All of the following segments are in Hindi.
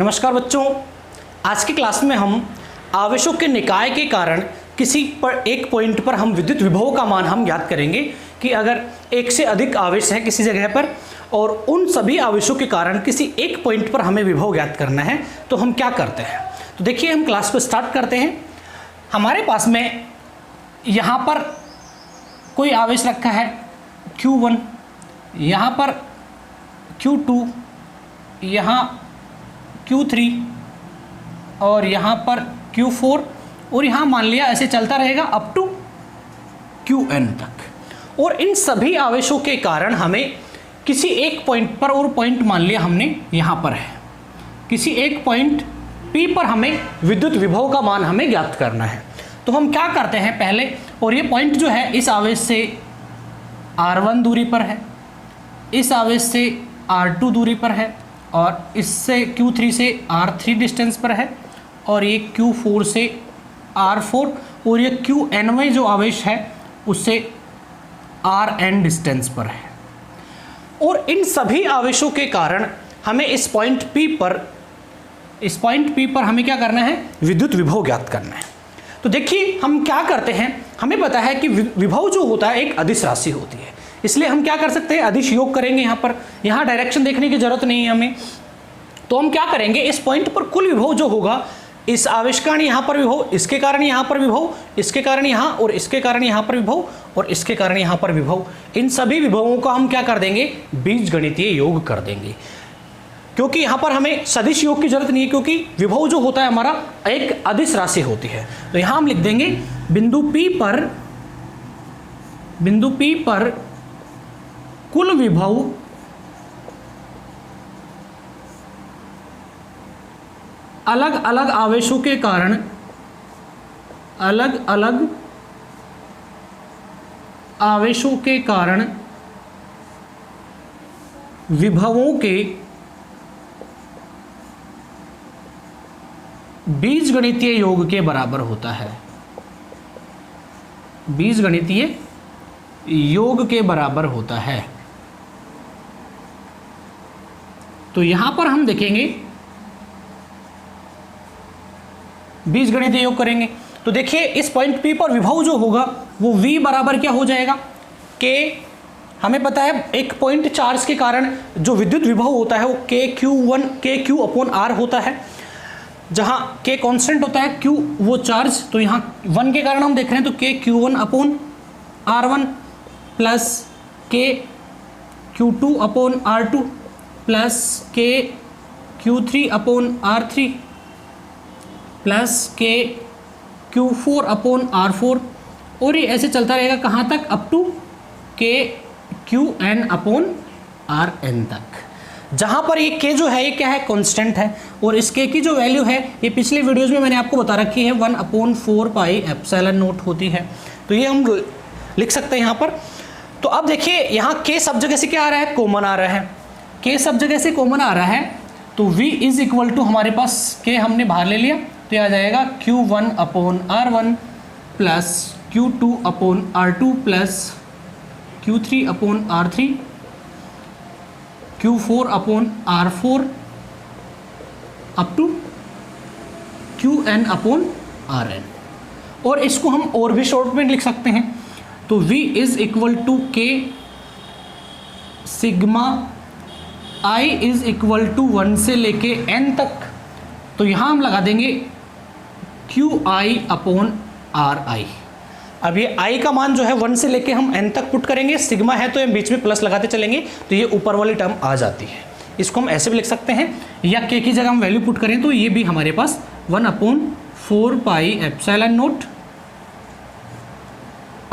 नमस्कार बच्चों, आज की क्लास में हम आवेशों के निकाय के कारण किसी पर एक पॉइंट पर हम विद्युत विभव का मान हम ज्ञात करेंगे कि अगर एक से अधिक आवेश है किसी जगह पर और उन सभी आवेशों के कारण किसी एक पॉइंट पर हमें विभव ज्ञात करना है तो हम क्या करते हैं। तो देखिए, हम क्लास को स्टार्ट करते हैं। हमारे पास में यहाँ पर कोई आवेश रखा है Q1, यहाँ पर Q2, यहाँ Q3 और यहाँ पर Q4 और यहाँ मान लिया ऐसे चलता रहेगा अप टू Qn तक। और इन सभी आवेशों के कारण हमें किसी एक पॉइंट पर, और पॉइंट मान लिया हमने यहाँ पर है, किसी एक पॉइंट P पर हमें विद्युत विभव का मान हमें ज्ञात करना है। तो हम क्या करते हैं पहले, और ये पॉइंट जो है इस आवेश से R1 दूरी पर है, इस आवेश से R2 दूरी पर है और इससे Q3 से R3 डिस्टेंस पर है और ये Q4 से R4 और ये Qny जो आवेश है उससे Rn डिस्टेंस पर है। और इन सभी आवेशों के कारण हमें इस पॉइंट P पर हमें क्या करना है, विद्युत विभव ज्ञात करना है। तो देखिए हम क्या करते हैं, हमें पता है कि विभव जो होता है एक अदिश राशि होती है, इसलिए हम क्या कर सकते हैं, अदिश योग करेंगे। यहाँ डायरेक्शन देखने की जरूरत नहीं है हमें। तो हम क्या करेंगे, इस पॉइंट पर कुल विभव जो होगा, इस आवेश के कारण यहाँ पर विभव, इसके कारण यहाँ पर विभव, इसके कारण यहाँ और इसके कारण यहाँ पर विभव और इसके कारण यहाँ पर विभव, इन सभी विभवों का हम क्या कर देंगे, बीजगणितीय योग कर देंगे। क्योंकि यहाँ पर हमें सदिश योग की जरूरत नहीं है, क्योंकि विभव जो होता है हमारा एक अदिश राशि होती है। तो यहाँ हम लिख देंगे बिंदु P पर कुल विभव अलग अलग आवेशों के कारण, अलग अलग आवेशों के कारण विभवों के बीजगणितीय योग के बराबर होता है, बीजगणितीय योग के बराबर होता है। तो यहां पर हम देखेंगे बीजगणितीय योग करेंगे। तो देखिए इस पॉइंट P पर विभव जो होगा वो V बराबर क्या हो जाएगा, K। हमें पता है एक पॉइंट चार्ज के कारण जो विद्युत विभव होता है वो KQ अपॉन R होता है, जहां K कांस्टेंट होता है, Q वो चार्ज। तो यहाँ 1 के कारण हम देख रहे हैं तो KQ1 upon R1 plus KQ2 upon R2 plus KQ3 upon R3 plus KQ4 upon R4 और ये ऐसे चलता रहेगा कहाँ तक, up to KQn upon Rn तक, जहाँ पर ये K जो है ये क्या है, कांस्टेंट है। और इस K की जो वैल्यू है ये पिछले वीडियोज़ में मैंने आपको बता रखी है, 1/4 पाई एप्सिलॉन नॉट होती है। तो ये हम लिख सकते हैं यहाँ पर। तो अब देखिए यहाँ K सब जगह से क्या आ रहा है, कॉमन आ रहा है। K सब जगह से कॉमन आ रहा है तो V इज इक्वल टू, हमारे पास K हमने बाहर ले लिया तो ये आ जाएगा Q1 upon R1 plus Q2 upon R2 plus Q3 upon R3 Q4 upon R4 up to Qn upon Rn। और इसको हम और भी शॉर्ट में लिख सकते हैं। तो V is equal to K sigma I is equal to 1 से लेके N तक। तो यहाँ हम लगा देंगे QI अपॉन RI। अब ये I का मान जो है 1 से लेके हम N तक पुट करेंगे, सिग्मा है तो ये बीच में प्लस लगाते चलेंगे तो ये ऊपर वाली टर्म आ जाती है। इसको हम ऐसे भी लिख सकते हैं, या K की जगह हम वैल्यू पुट करें तो ये भी हमारे पास 1/4 pi epsilon naught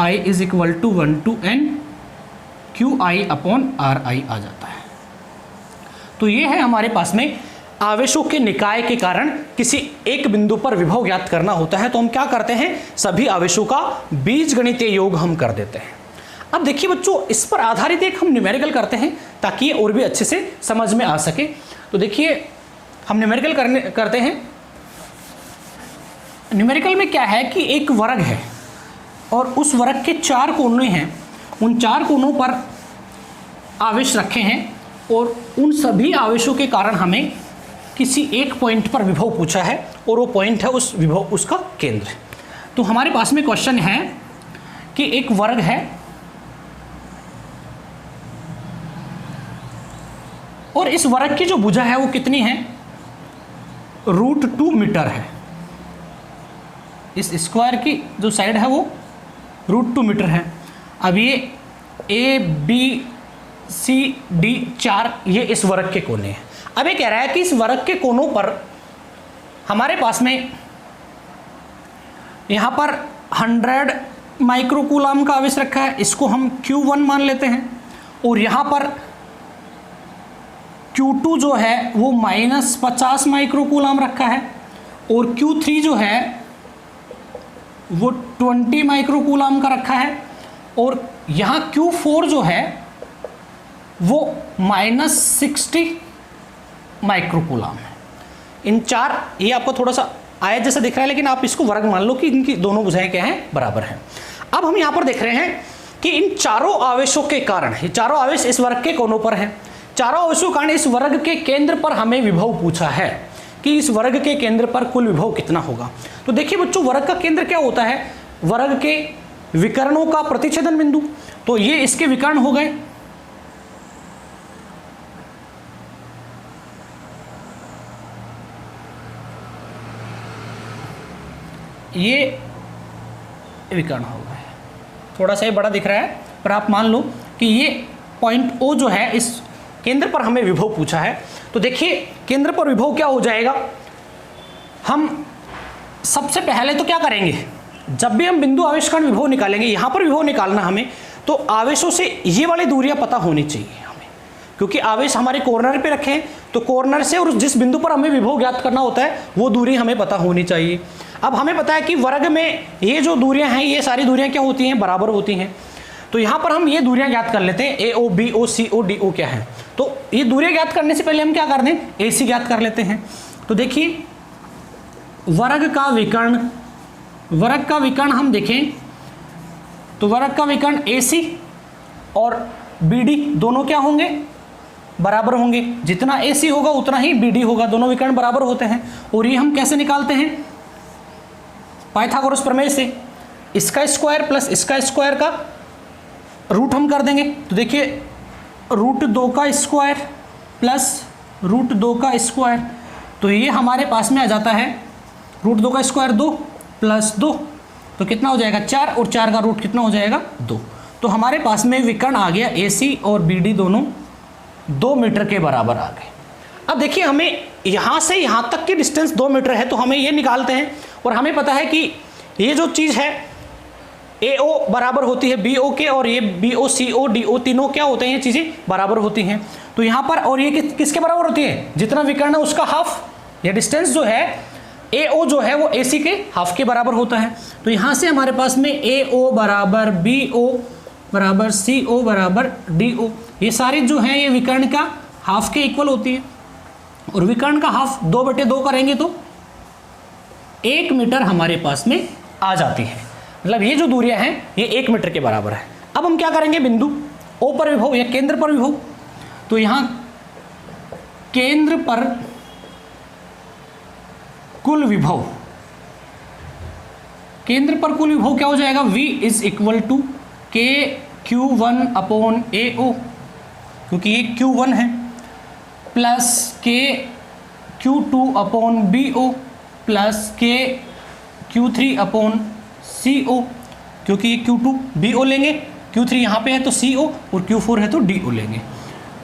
I is equal to 1 to N QI upon RI आ जाता है। तो ये है हमारे पास में आवेशों के निकाय के कारण किसी एक बिंदु पर विभव ज्ञात करना होता है। तो हम क्या करते हैं, सभी आवेशों का बीजगणितीय योग हम कर देते हैं। अब देखिए बच्चों, इस पर आधारित एक हम न्यूमेरिकल करते हैं ताकि ये और भी अच्छे से समझ में आ सके। तो देखिए हम न्यूमेरिकल करते हैं। न्यूमेरिकल में क्या है कि एक वर्ग है और उस वर्ग के 4 कोने हैं, उन 4 कोनों पर आवेश रखे हैं और उन सभी आवेशों के कारण हमें किसी एक पॉइंट पर विभव पूछा है और वो पॉइंट है उस विभव उसका केंद्र। तो हमारे पास में क्वेश्चन है कि एक वर्ग है और इस वर्ग की जो भुजा है वो कितनी है, √2 मीटर है। इस स्क्वायर की जो साइड है वो √2 मीटर है। अब ये ABCD 4 ये इस वर्ग के कोने हैं। अब ये कह रहा है कि इस वर्ग के कोनों पर हमारे पास में यहाँ पर 100 माइक्रोकूलम का आवेश रखा है, इसको हम Q1 मान लेते हैं, और यहाँ पर Q2 जो है वो -50 माइक्रोकूलम रखा है, और Q3 जो है वो 20 माइक्रोकूलम का रखा है, और यहाँ Q4 जो है वो -60 माइक्रोकूलम है। इन चार, ये आपको थोड़ा सा आयत जैसा दिख रहा है लेकिन आप इसको वर्ग मान लो कि इनकी दोनों भुजाएं क्या हैं, बराबर हैं। अब हम यहाँ पर देख रहे हैं कि इन चारों आवेशों के कारण, ये चारों आवेश इस वर्ग के कोनों पर हैं, चारों आवेशों के कारण इस वर्ग के केंद्र पर हमें विभव पूछा है कि इस वर्ग के केंद्र पर कुल विभव कितना होगा। तो देखिए बच्चों, वर्ग का केंद्र क्या होता है, वर्ग के विकर्णों का प्रतिच्छेदन बिंदु। तो ये इसके विकर्ण हो गए, ये विकर्ण हो गए। थोड़ा सा ये बड़ा दिख रहा है पर आप मान लो कि ये पॉइंट O जो है इस केंद्र पर हमें विभव पूछा है। तो देखिए केंद्र पर विभव क्या हो जाएगा, हम सबसे पहले तो क्या करेंगे, जब भी हम बिंदु आवेश कारण विभव निकालेंगे, यहाँ पर विभव निकालना हमें, तो आवेशों से ये वाली दूरियां पता होनी चाहिए हमें, क्योंकि आवेश हमारे कॉर्नर पे रखे हैं, तो कॉर्नर से और जिस बिंदु पर हमें विभव ज्ञात करना होता है वो दूरी हमें पता होनी चाहिए। अब हमें पता है कि वर्ग में ये जो दूरियां हैं, ये सारी दूरियां क्या होती हैं, बराबर होती हैं। तो यहाँ पर हम ये दूरियां ज्ञात कर लेते हैं, AO BO CO DO क्या है। तो ये दूरियां ज्ञात करने से पहले हम क्या कर दें, AC ज्ञात कर लेते हैं। तो देखिए वर्ग का विकर्ण हम देखें तो वर्ग का विकर्ण AC और BD दोनों क्या होंगे, बराबर होंगे। जितना AC होगा उतना ही BD होगा, दोनों विकर्ण बराबर होते हैं। और ये हम कैसे निकालते हैं, पाइथागोरस प्रमेय से। इसका स्क्वायर प्लस इसका स्क्वायर का रूट हम कर देंगे। तो देखिए √2 का स्क्वायर प्लस √2 का स्क्वायर, तो ये हमारे पास में आ जाता है √2 का स्क्वायर 2 प्लस 2, तो कितना हो जाएगा 4, और 4 का रूट कितना हो जाएगा 2। तो हमारे पास में विकर्ण आ गया AC और BD दोनों 2 मीटर के बराबर आ गए। अब देखिए हमें यहाँ से यहाँ तक की डिस्टेंस 2 मीटर है, तो हमें ये निकालते हैं, और हमें पता है कि ये जो चीज़ है AO बराबर होती है BO के, और ये BO CO DO तीनों क्या होते हैं, ये चीज़ें बराबर होती हैं। तो यहाँ पर, और ये किसके बराबर होती है, जितना विकर्ण है उसका हाफ। ये डिस्टेंस जो है AO जो है वो AC के हाफ के बराबर होता है। तो यहाँ से हमारे पास में AO बराबर BO बराबर CO बराबर DO, ये सारी जो है ये विकर्ण का हाफ के इक्वल होती है, और विकर्ण का हाफ 2/2 करेंगे तो 1 मीटर हमारे पास में आ जाती है। मतलब ये जो दूरियां हैं ये 1 मीटर के बराबर है। अब हम क्या करेंगे, बिंदु O पर विभव या केंद्र पर विभव, तो यहाँ केंद्र पर कुल विभव, केंद्र पर कुल विभव क्या हो जाएगा, V = KQ1/AO, क्योंकि ये Q1 है, प्लस KQ2/BO प्लस KQ3/CO, क्योंकि ये Q2 BO लेंगे, Q3 यहाँ पे है तो CO, और Q4 है तो DO लेंगे,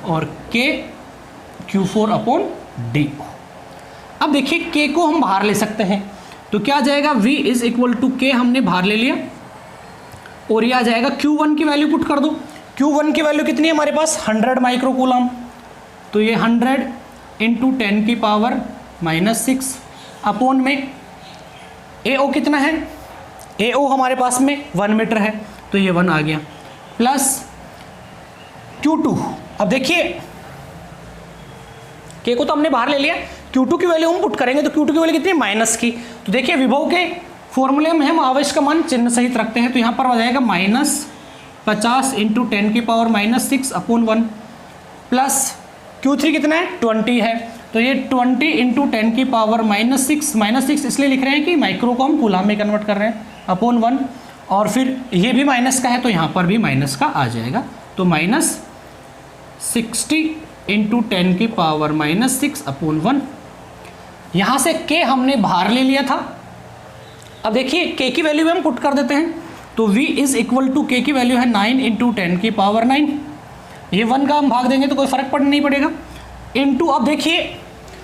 और KQ4/DO। अब देखिए K को हम बाहर ले सकते हैं, तो क्या आ जाएगा, V = K हमने बाहर ले लिया, और ये आ जाएगा Q1 की वैल्यू पुट कर दो। Q1 की वैल्यू कितनी है हमारे पास, 100 माइक्रोकूलम, तो ये 100 × 10⁻⁻6 अपॉन में AO कितना है, AO हमारे पास में 1 मीटर है, तो ये 1 आ गया, प्लस Q2। अब देखिए K को तो हमने बाहर ले लिया, Q2 की वैल्यू हम पुट करेंगे, तो Q2 की वैल्यू कितनी है, माइनस की। तो देखिए विभव के फॉर्मूले में हम आवेश का मान चिन्ह सहित रखते हैं, तो यहाँ पर आ जाएगा -50 × 10⁻⁻6 अपॉन 1, प्लस Q3 कितना है, 20 है, तो ये 20 इंटू 10 की पावर -6 इसलिए लिख रहे हैं कि माइक्रो को हम कूलाम में कन्वर्ट कर रहे हैं, अपॉन 1, और फिर ये भी माइनस का है तो यहाँ पर भी माइनस का आ जाएगा, तो -60 इंटू 10 की पावर -6 अपॉन 1। यहाँ से k हमने बाहर ले लिया था। अब देखिए k की वैल्यू हम पुट कर देते हैं, तो v is equal to k की वैल्यू है 9 इंटू 10 की पावर 9, ये 1 का हम भाग देंगे तो कोई फर्क पड़ नहीं पड़ेगा, इंटू अब देखिए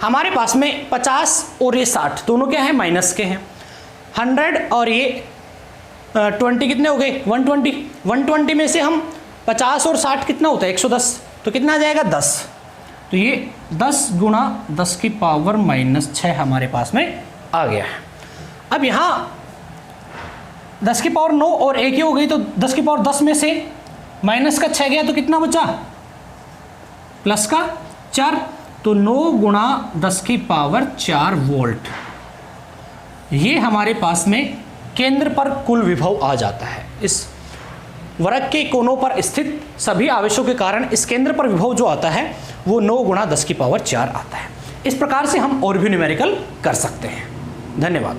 हमारे पास में 50 और ये 60 दोनों क्या है, माइनस के हैं। 100 और ये 20 कितने हो गए, 120। 120 में से हम 50 और 60 कितना होता है, 110, तो कितना आ जाएगा 10, तो ये 10 गुणा 10 की पावर -6 हमारे पास में आ गया है। अब यहाँ 10 की पावर 9 और 1 ही हो गई, तो 10 की पावर 10 में से माइनस का 6 गया तो कितना बचा, प्लस का 4, तो 9 गुणा 10 की पावर 4 वोल्ट, ये हमारे पास में केंद्र पर कुल विभव आ जाता है। इस वृत्त के कोनों पर स्थित सभी आवेशों के कारण इस केंद्र पर विभव जो आता है वो 9 गुणा 10 की पावर 4 आता है। इस प्रकार से हम और भी न्यूमेरिकल कर सकते हैं। धन्यवाद।